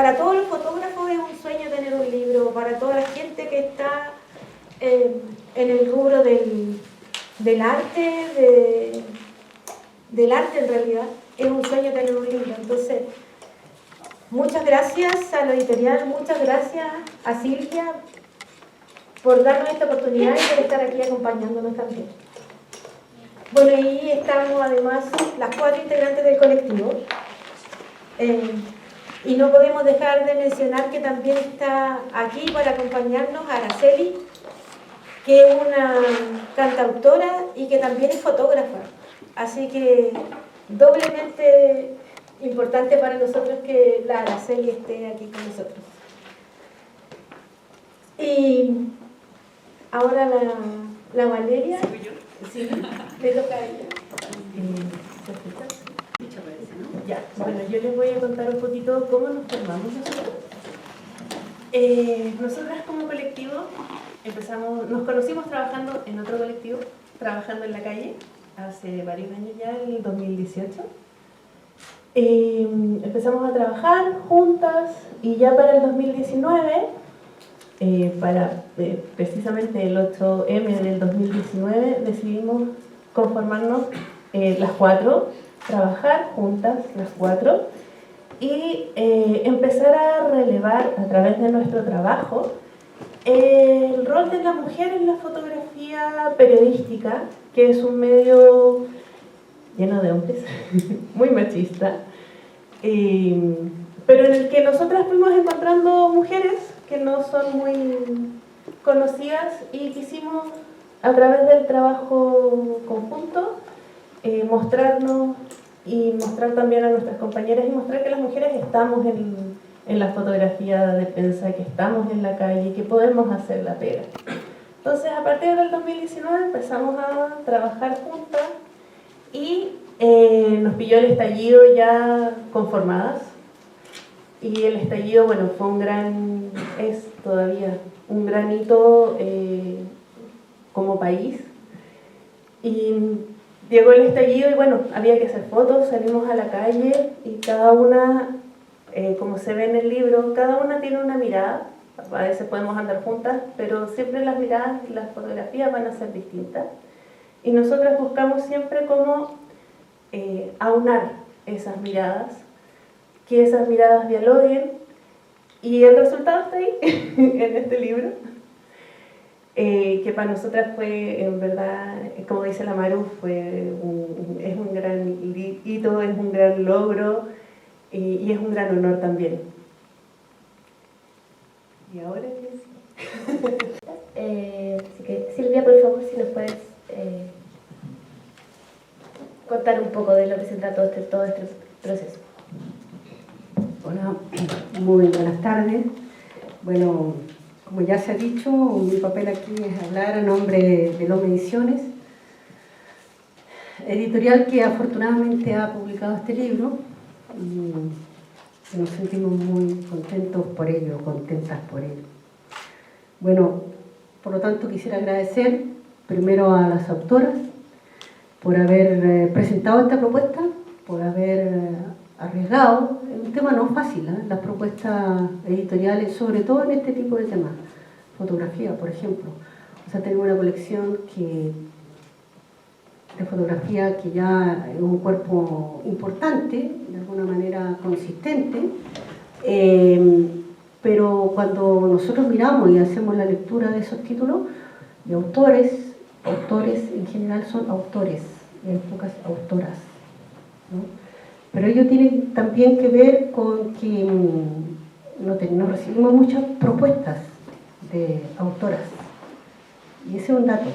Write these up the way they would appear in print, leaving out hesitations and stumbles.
para todos los fotógrafos es un sueño tener un libro, para toda la gente que está en el rubro del arte, del arte en realidad, es un sueño tener un libro. Entonces, muchas gracias a la editorial, muchas gracias a Silvia por darnos esta oportunidad y por estar aquí acompañándonos también. Bueno, y estamos además las 4 integrantes del colectivo. Y no podemos dejar de mencionar que también está aquí para acompañarnos Araceli, que es una cantautora y que también es fotógrafa. Así que doblemente importante para nosotros que la Araceli esté aquí con nosotros. Y ahora la Valeria. Sí, le toca a ella. Ya, bueno, yo les voy a contar un poquito cómo nos formamos nosotros. Nosotras como colectivo nos conocimos trabajando en otro colectivo, trabajando en la calle, hace varios años ya, en el 2018. Empezamos a trabajar juntas y ya para el 2019, precisamente el 8M del 2019, decidimos conformarnos las 4, trabajar juntas las 4 y empezar a relevar a través de nuestro trabajo el rol de la mujer en la fotografía periodística, que es un medio lleno de hombres, muy machista, pero en el que nosotras fuimos encontrando mujeres que no son muy conocidas y quisimos a través del trabajo conjunto mostrarnos y mostrar también a nuestras compañeras y mostrar que las mujeres estamos en la fotografía de prensa, que estamos en la calle, que podemos hacer la pega. Entonces, a partir del 2019 empezamos a trabajar juntas y nos pilló el estallido ya conformadas. Y el estallido, bueno, es todavía un gran hito como país. Y llegó el estallido y bueno, había que hacer fotos, salimos a la calle y cada una, como se ve en el libro, cada una tiene una mirada. A veces podemos andar juntas, pero siempre las miradas y las fotografías van a ser distintas. Y nosotras buscamos siempre cómo aunar esas miradas, que esas miradas dialoguen, y el resultado está ahí, en este libro. Que para nosotras fue, en verdad, como dice la Maru, es un gran hito, es un gran logro y es un gran honor también. ¿Y ahora qué es? Así que, Silvia, por favor, si nos puedes contar un poco de lo que se trata todo este proceso. Hola, muy buenas tardes. Bueno, como ya se ha dicho, mi papel aquí es hablar a nombre de Loma Ediciones, editorial que afortunadamente ha publicado este libro y nos sentimos muy contentos por ello, contentas por ello. Bueno, por lo tanto quisiera agradecer primero a las autoras por haber presentado esta propuesta, por haber arriesgado. Es un tema no fácil, ¿eh? Las propuestas editoriales, sobre todo en este tipo de temas, fotografía, por ejemplo. O sea, tenemos una colección de fotografía que ya es un cuerpo importante, de alguna manera consistente, pero cuando nosotros miramos y hacemos la lectura de esos títulos, de autores en general son autores, y hay pocas autoras, ¿no? Pero ello tiene también que ver con que no recibimos muchas propuestas de autoras, y ese es un dato.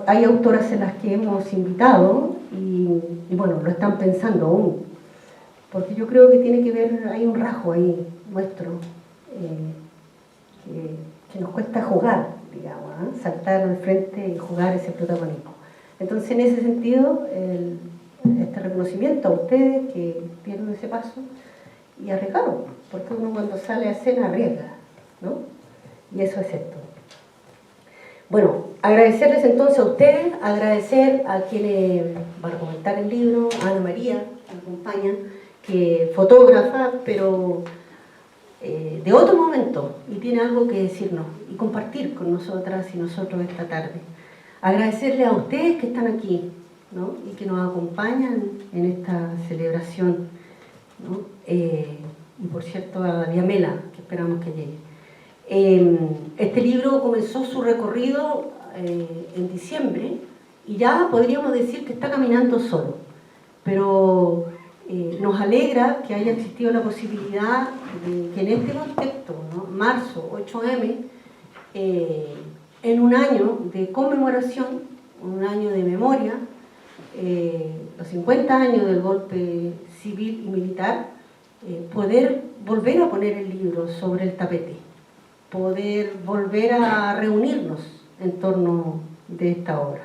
Hay autoras en las que hemos invitado y bueno, lo están pensando aún, porque yo creo que tiene que ver, hay un rasgo ahí nuestro que nos cuesta jugar, digamos, ¿eh? Saltar al frente y jugar ese protagonismo. Entonces, en ese sentido, este reconocimiento a ustedes que dieron ese paso y arriesgaron, porque uno cuando sale a escena arriesga, ¿no? Y eso es esto. Bueno, agradecerles entonces a ustedes, agradecer a quienes van a comentar el libro, a Ana María, que me acompañan, que fotógrafa, pero de otro momento, y tiene algo que decirnos y compartir con nosotras y nosotros esta tarde. Agradecerle a ustedes que están aquí, ¿no? Y que nos acompañan en esta celebración, ¿no? Y por cierto a Diamela, que esperamos que llegue. Este libro comenzó su recorrido en diciembre y ya podríamos decir que está caminando solo, pero nos alegra que haya existido la posibilidad de que en este contexto, ¿no? Marzo, 8M, en un año de conmemoración, un año de memoria, los 50 años del golpe civil y militar, poder volver a poner el libro sobre el tapete, poder volver a reunirnos en torno de esta obra.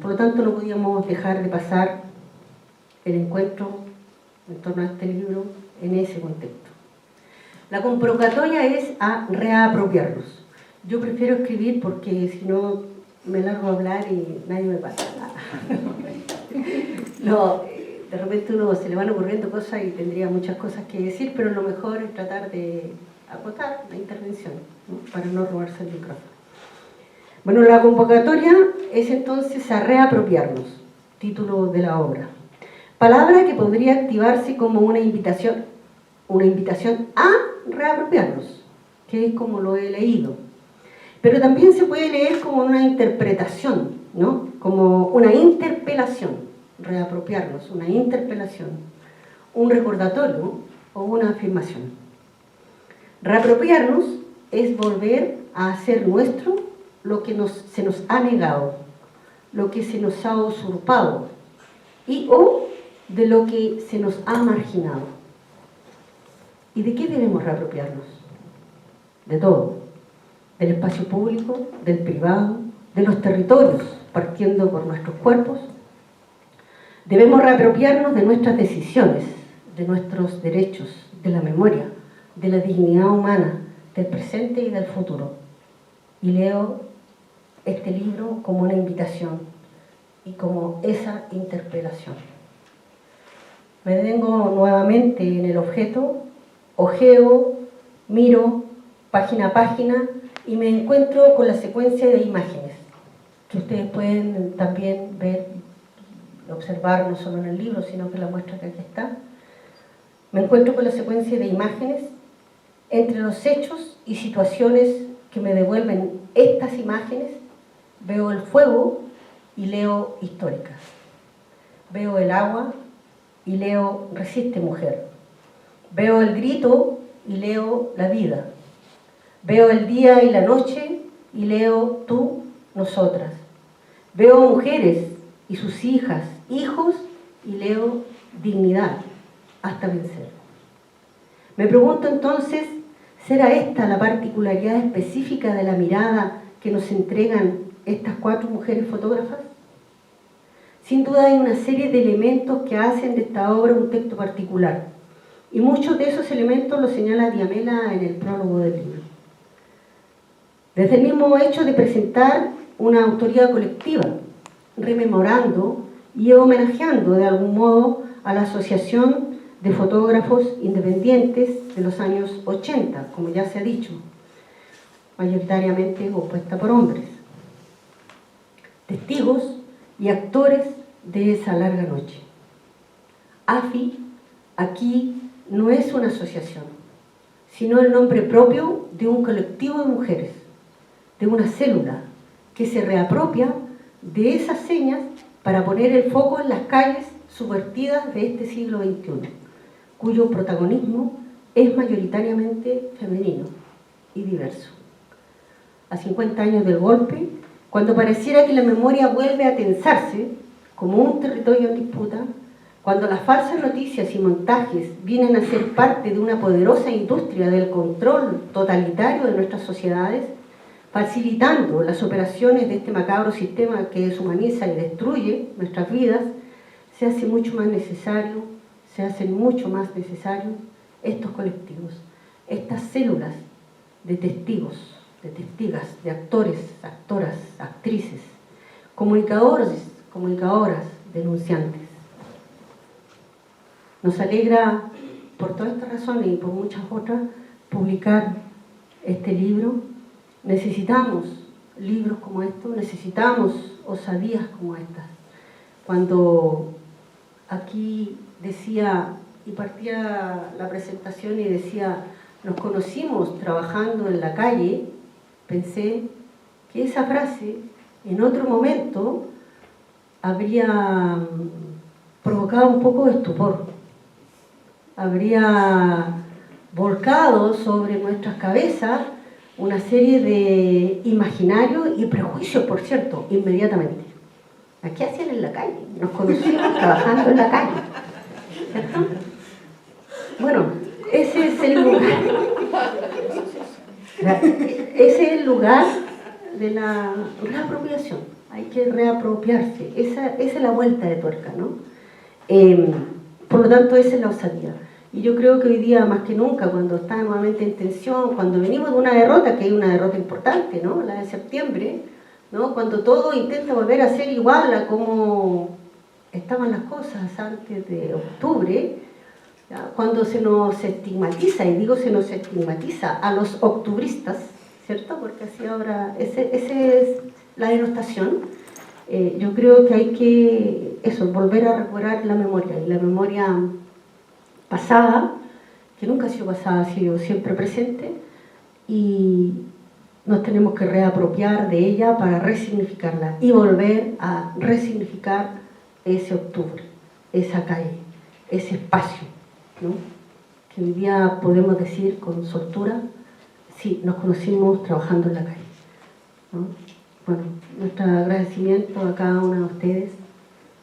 Por lo tanto, no podíamos dejar de pasar el encuentro en torno a este libro en ese contexto. La convocatoria es a reapropiarnos. Yo prefiero escribir porque si no me largo a hablar y nadie me pasa nada. No, de repente uno se le van ocurriendo cosas y tendría muchas cosas que decir, pero lo mejor es tratar de acotar la intervención, ¿no? Para no robarse el micrófono. Bueno, la convocatoria es entonces a reapropiarnos, título de la obra. Palabra que podría activarse como una invitación a reapropiarnos, que es como lo he leído. Pero también se puede leer como una interpretación, ¿no? Como una interpelación, reapropiarnos, una interpelación, un recordatorio o una afirmación. Reapropiarnos es volver a hacer nuestro lo que se nos ha negado, lo que se nos ha usurpado y o de lo que se nos ha marginado. ¿Y de qué debemos reapropiarnos? De todo. Del espacio público, del privado, de los territorios, partiendo por nuestros cuerpos. Debemos reapropiarnos de nuestras decisiones, de nuestros derechos, de la memoria, de la dignidad humana, del presente y del futuro. Y leo este libro como una invitación y como esa interpelación. Me detengo nuevamente en el objeto, ojeo, miro, página a página, y me encuentro con la secuencia de imágenes, que ustedes pueden también ver, observar no solo en el libro, sino que la muestra que aquí está. Me encuentro con la secuencia de imágenes entre los hechos y situaciones que me devuelven estas imágenes. Veo el fuego y leo históricas. Veo el agua y leo resiste mujer. Veo el grito y leo la vida. Veo el día y la noche y leo tú, nosotras. Veo mujeres y sus hijas, hijos y leo dignidad hasta vencer. Me pregunto entonces, ¿será esta la particularidad específica de la mirada que nos entregan estas 4 mujeres fotógrafas? Sin duda hay una serie de elementos que hacen de esta obra un texto particular, y muchos de esos elementos los señala Diamela en el prólogo del libro. Desde el mismo hecho de presentar una autoría colectiva, rememorando y homenajeando de algún modo a la Asociación de Fotógrafos Independientes de los años 80, como ya se ha dicho, mayoritariamente compuesta por hombres, testigos y actores de esa larga noche. AFI aquí no es una asociación, sino el nombre propio de un colectivo de mujeres, de una célula que se reapropia de esas señas para poner el foco en las calles subvertidas de este siglo XXI, cuyo protagonismo es mayoritariamente femenino y diverso. A 50 años del golpe, cuando pareciera que la memoria vuelve a tensarse como un territorio en disputa, cuando las falsas noticias y montajes vienen a ser parte de una poderosa industria del control totalitario de nuestras sociedades, facilitando las operaciones de este macabro sistema que deshumaniza y destruye nuestras vidas, se hacen mucho más necesarios estos colectivos, estas células de testigos, de testigas, de actores, actoras, actrices, comunicadores, comunicadoras, denunciantes. Nos alegra, por todas estas razones y por muchas otras, publicar este libro. Necesitamos libros como estos, necesitamos osadías como estas. Cuando aquí decía, y partía la presentación y decía, nos conocimos trabajando en la calle, pensé que esa frase en otro momento habría provocado un poco de estupor, habría volcado sobre nuestras cabezas una serie de imaginarios y prejuicios, por cierto, inmediatamente. ¿A qué hacían en la calle? Nos conocimos trabajando en la calle, ¿cierto? Bueno, ese es el lugar. Ese es el lugar de la reapropiación. Hay que reapropiarse. Esa es la vuelta de tuerca, ¿no? Por lo tanto, esa es la osadía. Y yo creo que hoy día, más que nunca, cuando está nuevamente en tensión, cuando venimos de una derrota, que hay una derrota importante, ¿no? La de septiembre, ¿no? Cuando todo intenta volver a ser igual a como estaban las cosas antes de octubre, ¿ya? Cuando se nos estigmatiza, y digo se nos estigmatiza a los octubristas, ¿cierto? Porque así ahora, esa es la denostación. Yo creo que hay que, volver a recuperar la memoria, y la memoria pasada, que nunca ha sido pasada, ha sido siempre presente, y nos tenemos que reapropiar de ella para resignificarla y volver a resignificar ese octubre, esa calle, ese espacio, ¿no? Que hoy día podemos decir con soltura, sí, nos conocimos trabajando en la calle, ¿no? Bueno, nuestro agradecimiento a cada una de ustedes,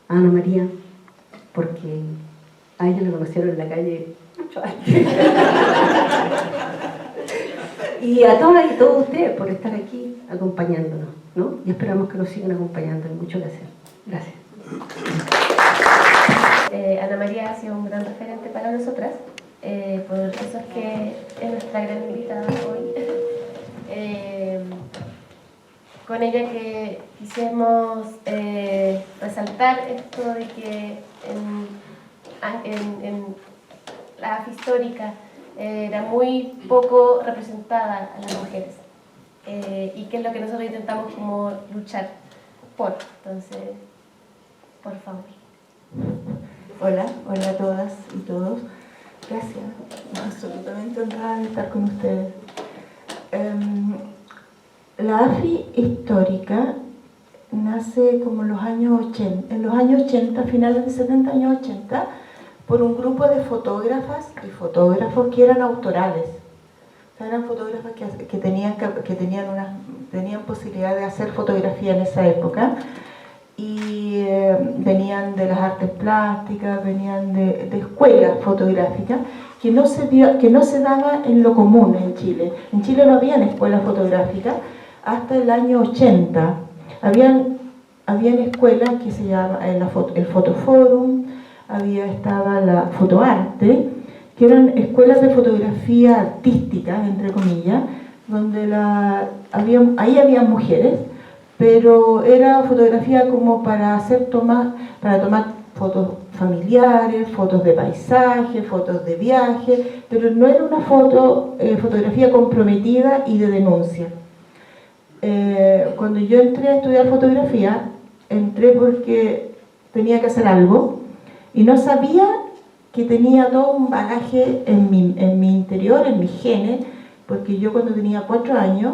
a Ana María, porque a ella la conocieron en la calle mucho antes. Y a todas y todos ustedes por estar aquí acompañándonos, ¿no? Y esperamos que nos sigan acompañando, hay mucho que hacer. Gracias. Ana María ha sido un gran referente para nosotras, por eso es que es nuestra gran invitada hoy. Con ella que quisimos resaltar esto de que en la AFI histórica era muy poco representada a las mujeres, y que es lo que nosotros intentamos como luchar por. Entonces, por favor. Hola a todas y todos. Gracias, absolutamente honrada de estar con ustedes. La AFI histórica nace como en los años 80, finales de 70, años 80, por un grupo de fotógrafas y fotógrafos que eran autorales. O sea, eran fotógrafas que tenían posibilidad de hacer fotografía en esa época, y venían de las artes plásticas, venían de escuelas fotográficas que no se daba en lo común en Chile. En Chile no habían escuelas fotográficas hasta el año 80. Habían escuelas que se llama el Fotoforum, estaba la Fotoarte, que eran escuelas de fotografía artística, entre comillas, donde ahí había mujeres, pero era fotografía como para tomar fotos familiares, fotos de paisaje, fotos de viaje, pero no era una fotografía comprometida y de denuncia. Cuando yo entré a estudiar fotografía, entré porque tenía que hacer algo y no sabía que tenía todo un bagaje en mi interior, en mis genes, porque yo cuando tenía 4 años,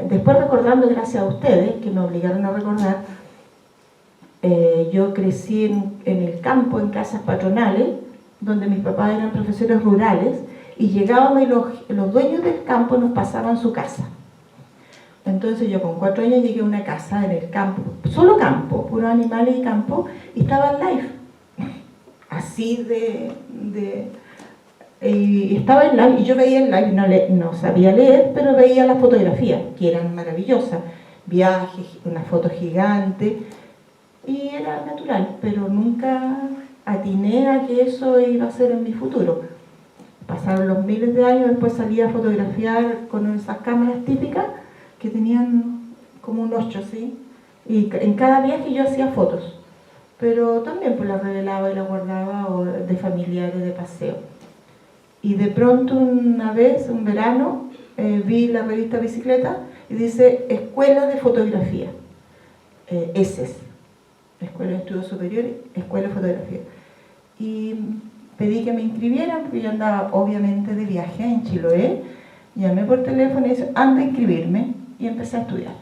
después recordando gracias a ustedes, que me obligaron a recordar, yo crecí en el campo, en casas patronales, donde mis papás eran profesores rurales, y llegábamos y los dueños del campo nos pasaban su casa. Entonces yo con 4 años llegué a una casa en el campo, solo campo, puros animales y campo, y estaba en live, así y estaba en live, y yo veía el live, no sabía leer, pero veía las fotografías, que eran maravillosas, viajes, una foto gigante, y era natural, pero nunca atiné a que eso iba a ser en mi futuro. Pasaron los miles de años, después salí a fotografiar con esas cámaras típicas, que tenían como un 8, ¿sí? Y en cada viaje yo hacía fotos, pero también pues la revelaba y la guardaba, o de familiares, de paseo. Y de pronto una vez, un verano, vi la revista Bicicleta y dice Escuela de Fotografía, ESES, Escuela de Estudios Superiores, Escuela de Fotografía. Y pedí que me inscribieran, porque yo andaba obviamente de viaje en Chiloé. Llamé por teléfono y dije, anda a inscribirme, y empecé a estudiar.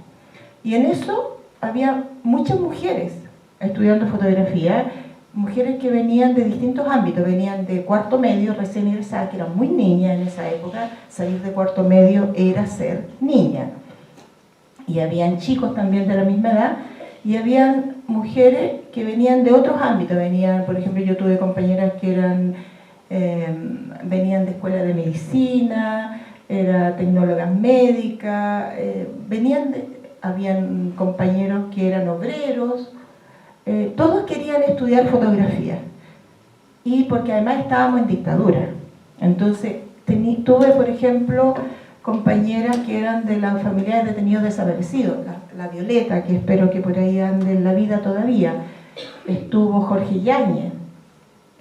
Y en eso había muchas mujeres estudiando fotografía, mujeres que venían de distintos ámbitos, venían de cuarto medio, recién egresadas, que eran muy niñas en esa época. Salir de cuarto medio era ser niña. Y habían chicos también de la misma edad, y habían mujeres que venían de otros ámbitos. Venían, por ejemplo, yo tuve compañeras que venían de escuela de medicina, eran tecnólogas médicas, habían compañeros que eran obreros, todos querían estudiar fotografía, y porque además estábamos en dictadura. Entonces tuve, por ejemplo, compañeras que eran de la familia de detenidos desaparecidos, la Violeta, que espero que por ahí ande en la vida todavía. Estuvo Jorge Yáñez,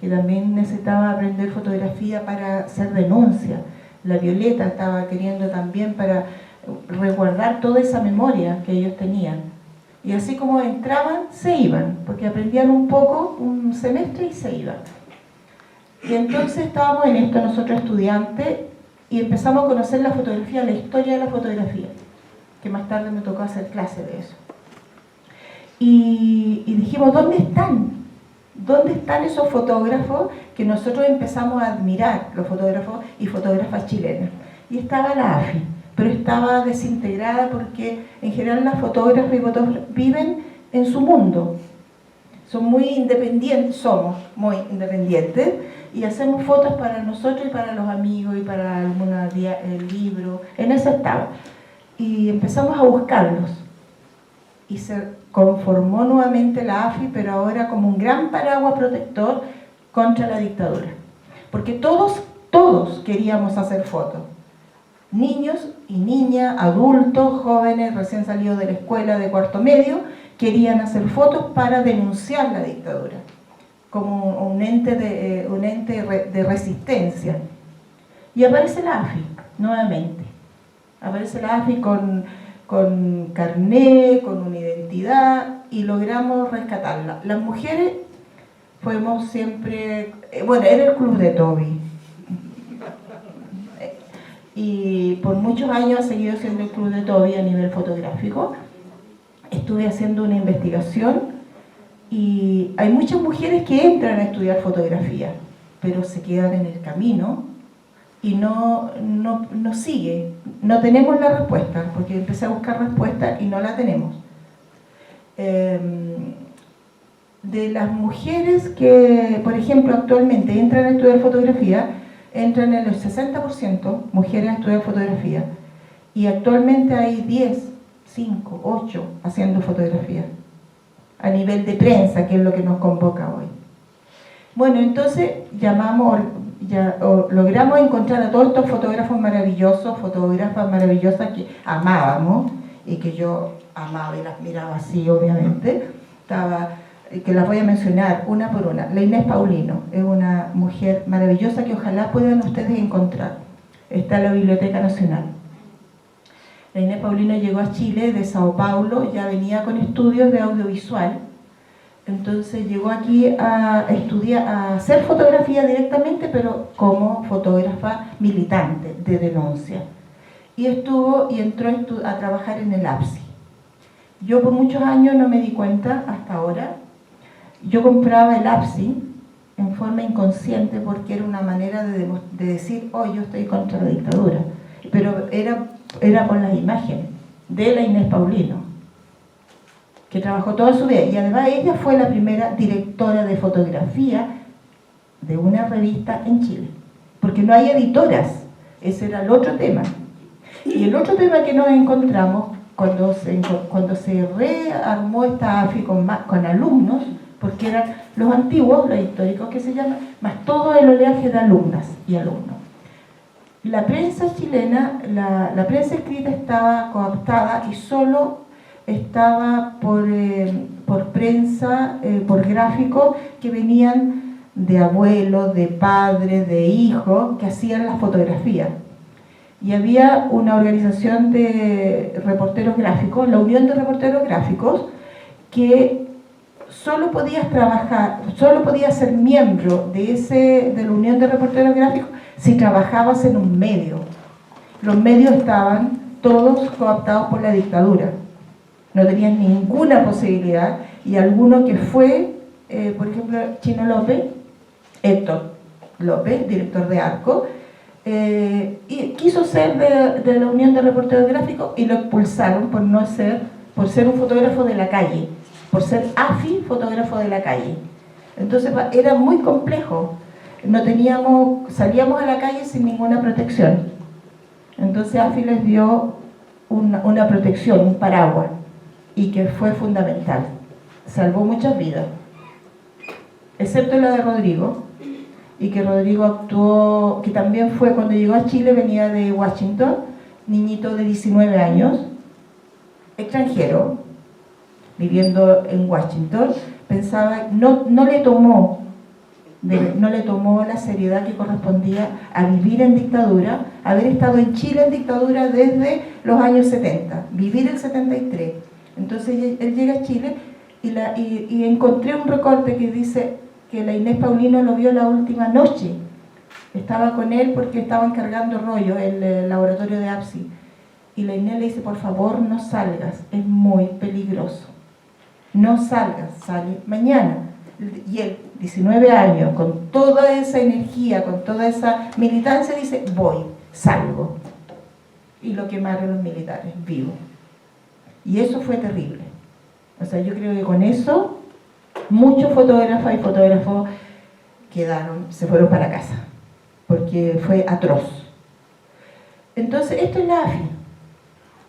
que también necesitaba aprender fotografía para hacer denuncia. La Violeta estaba queriendo también para resguardar toda esa memoria que ellos tenían. Y así como entraban, se iban, porque aprendían un poco, un semestre, y se iban. Y entonces estábamos en esto nosotros estudiantes, y empezamos a conocer la fotografía, la historia de la fotografía, que más tarde me tocó hacer clase de eso. Y dijimos, ¿dónde están? ¿Dónde están esos fotógrafos que nosotros empezamos a admirar, los fotógrafos y fotógrafas chilenas? Y estaba la AFI, pero estaba desintegrada porque en general las fotógrafas y fotógrafos viven en su mundo. Son muy independientes, somos muy independientes, y hacemos fotos para nosotros y para los amigos y para alguna libro. En eso estaba. Y empezamos a buscarlos. Y se conformó nuevamente la AFI, pero ahora como un gran paraguas protector contra la dictadura. Porque todos queríamos hacer fotos. Niños y niñas, adultos, jóvenes, recién salidos de la escuela de cuarto medio, querían hacer fotos para denunciar la dictadura, como un ente de resistencia. Y aparece la AFI, nuevamente. Aparece la AFI con carné, con una identidad, y logramos rescatarla. Las mujeres fuimos siempre, bueno, era el club de Toby, y por muchos años ha seguido siendo el club de Toby a nivel fotográfico. Estuve haciendo una investigación, y hay muchas mujeres que entran a estudiar fotografía, pero se quedan en el camino y no sigue. No tenemos la respuesta, porque empecé a buscar respuestas y no la tenemos. De las mujeres que, por ejemplo, actualmente entran a estudiar fotografía, entran en el 60% mujeres a estudiar fotografía, y actualmente hay 10, 5, 8 haciendo fotografía a nivel de prensa, que es lo que nos convoca hoy. Bueno, entonces logramos encontrar a todos estos fotógrafos maravillosos, fotógrafas maravillosas que amábamos, y que yo amaba y las miraba así, obviamente. Que las voy a mencionar una por una. La Inés Paulino es una mujer maravillosa que ojalá puedan ustedes encontrar. Está en la Biblioteca Nacional. La Inés Paulino llegó a Chile de Sao Paulo, ya venía con estudios de audiovisual. Entonces llegó aquí a estudiar, a hacer fotografía directamente, pero como fotógrafa militante de denuncia. Y entró a trabajar en el APSI. Yo por muchos años no me di cuenta, hasta ahora. Yo compraba el APSI en forma inconsciente, porque era una manera de decir, oh, yo estoy contra la dictadura. Pero era por las imágenes de la Inés Paulino, que trabajó toda su vida, y además ella fue la primera directora de fotografía de una revista en Chile, porque no hay editoras. Ese era el otro tema. Y el otro tema que nos encontramos cuando se rearmó esta AFI con alumnos, porque eran los antiguos, los históricos que se llaman, más todo el oleaje de alumnas y alumnos. La prensa chilena, la prensa escrita estaba cooptada, y solo estaba por prensa, por gráficos que venían de abuelos, de padres, de hijos, que hacían las fotografías. Y había una organización de reporteros gráficos, la Unión de Reporteros Gráficos, que solo podías trabajar, solo podías ser miembro de la Unión de Reporteros Gráficos si trabajabas en un medio. Los medios estaban todos cooptados por la dictadura. No tenían ninguna posibilidad, y alguno que fue, por ejemplo, Chino López, Héctor López, director de Arco, y quiso ser de la Unión de Reporteros Gráficos y lo expulsaron por ser un fotógrafo de la calle, por ser AFI, fotógrafo de la calle. Entonces era muy complejo, salíamos a la calle sin ninguna protección. Entonces AFI les dio una protección, un paraguas, y que fue fundamental, salvó muchas vidas, excepto la de Rodrigo, y que Rodrigo actuó, que también fue cuando llegó a Chile, venía de Washington, niñito de 19 años, extranjero, viviendo en Washington, pensaba, no le tomó la seriedad que correspondía a vivir en dictadura, haber estado en Chile en dictadura desde los años 70, vivir el 73. Entonces él llega a Chile y encontré un recorte que dice que la Inés Paulino lo vio la última noche. Estaba con él porque estaban cargando rollo en el laboratorio de APSI. Y la Inés le dice, por favor, no salgas, es muy peligroso. No salgas, sale mañana. Y él, 19 años, con toda esa energía, con toda esa militancia, dice, voy, salgo. Y lo quemaron los militares, vivo. Y eso fue terrible. O sea, yo creo que con eso muchos fotógrafas y fotógrafos se fueron para casa, porque fue atroz. Entonces, esto es la AFI.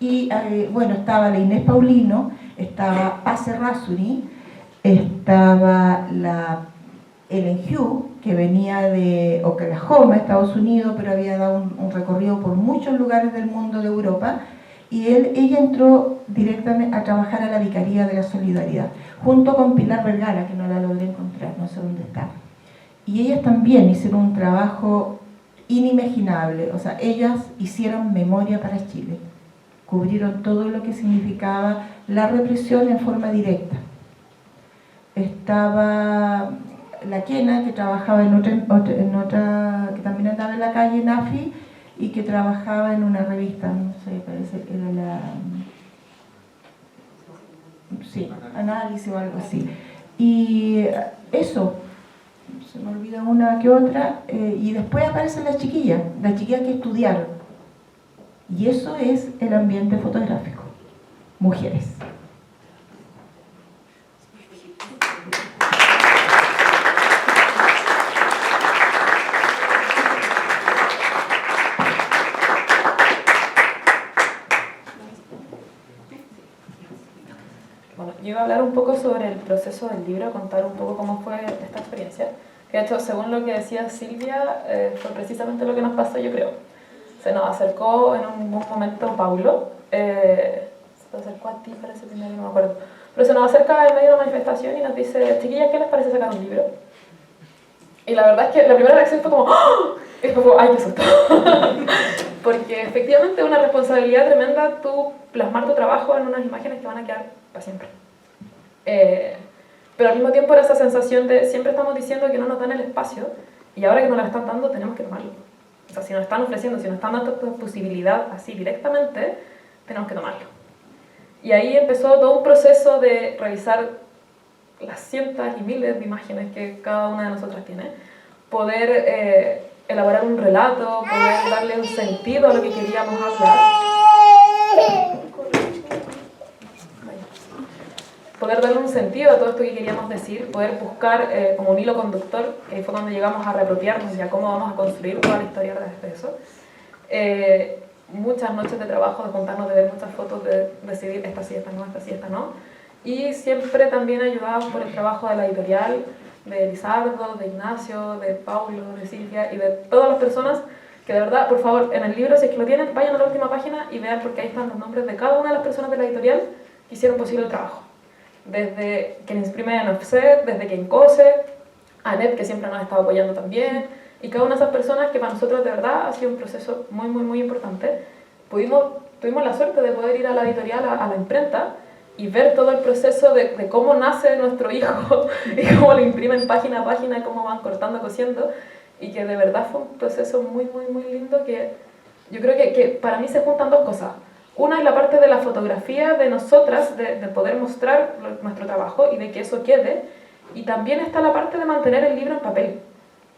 Y bueno, estaba la Inés Paulino, estaba Pase Rasuri, estaba la Ellen Hugh, que venía de Oklahoma, Estados Unidos, pero había dado un recorrido por muchos lugares del mundo de Europa, y ella entró directamente a trabajar a la Vicaría de la Solidaridad, junto con Pilar Vergara, que no la logré encontrar, no sé dónde está. Y ellas también hicieron un trabajo inimaginable, o sea, ellas hicieron memoria para Chile, cubrieron todo lo que significaba la represión en forma directa. Estaba la Kena, que trabajaba en otra, que también andaba en la calle, en AFI, y que trabajaba en una revista, no sé, parece que era la... Sí, Análisis o algo así. Y eso, se me olvida una que otra, y después aparecen las chiquillas que estudiaron. Y eso es el ambiente fotográfico, mujeres. Bueno, yo iba a hablar un poco sobre el proceso del libro, contar un poco cómo fue esta experiencia, que de hecho, según lo que decía Silvia, fue precisamente lo que nos pasó, yo creo. Se nos acercó en un momento Paulo, se acercó a ti, parece primero, no me acuerdo, pero se nos acerca en medio de una manifestación y nos dice, chiquillas, ¿qué les parece sacar un libro? Y la verdad es que la primera reacción fue como, ¡oh! Y fue como, ¡ay, qué susto! Porque efectivamente es una responsabilidad tremenda tú plasmar tu trabajo en unas imágenes que van a quedar para siempre. Pero al mismo tiempo era esa sensación de siempre estamos diciendo que no nos dan el espacio y ahora que nos la están dando tenemos que tomarlo. O sea, si nos están ofreciendo, si nos están dando esta posibilidad así directamente, tenemos que tomarlo. Y ahí empezó todo un proceso de revisar las cientos y miles de imágenes que cada una de nosotras tiene, poder elaborar un relato, poder darle un sentido a lo que queríamos hablar, poder darle un sentido a todo esto que queríamos decir, poder buscar como un hilo conductor, que fue cuando llegamos a reapropiarnos y a cómo vamos a construir toda la historia de eso. Muchas noches de trabajo, de juntarnos, de ver muchas fotos, de decidir esta sí, esta no, esta sí, esta no. Y siempre también ayudados por el trabajo de la editorial, de Lizardo, de Ignacio, de Paulo, de Silvia y de todas las personas que de verdad, por favor, en el libro, si es que lo tienen, vayan a la última página y vean porque ahí están los nombres de cada una de las personas de la editorial hicieron posible el trabajo. Desde quien imprime en offset, desde quien cose, Anet, que siempre nos ha estado apoyando también, y cada una de esas personas que para nosotros de verdad ha sido un proceso muy, muy, muy importante. Tuvimos la suerte de poder ir a la editorial, a la imprenta, y ver todo el proceso de cómo nace nuestro hijo y cómo lo imprimen página a página, cómo van cortando, cosiendo, y que de verdad fue un proceso muy, muy, muy lindo que yo creo que para mí se juntan dos cosas. Una es la parte de la fotografía de nosotras, de poder mostrar nuestro trabajo y de que eso quede, y también está la parte de mantener el libro en papel,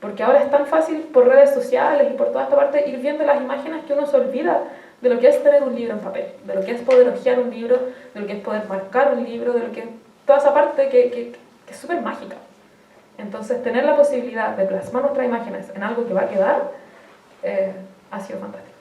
porque ahora es tan fácil por redes sociales y por toda esta parte ir viendo las imágenes que uno se olvida de lo que es tener un libro en papel, de lo que es poder hojear un libro, de lo que es poder marcar un libro, de lo que toda esa parte que es súper mágica. Entonces, tener la posibilidad de plasmar nuestras imágenes en algo que va a quedar ha sido fantástico.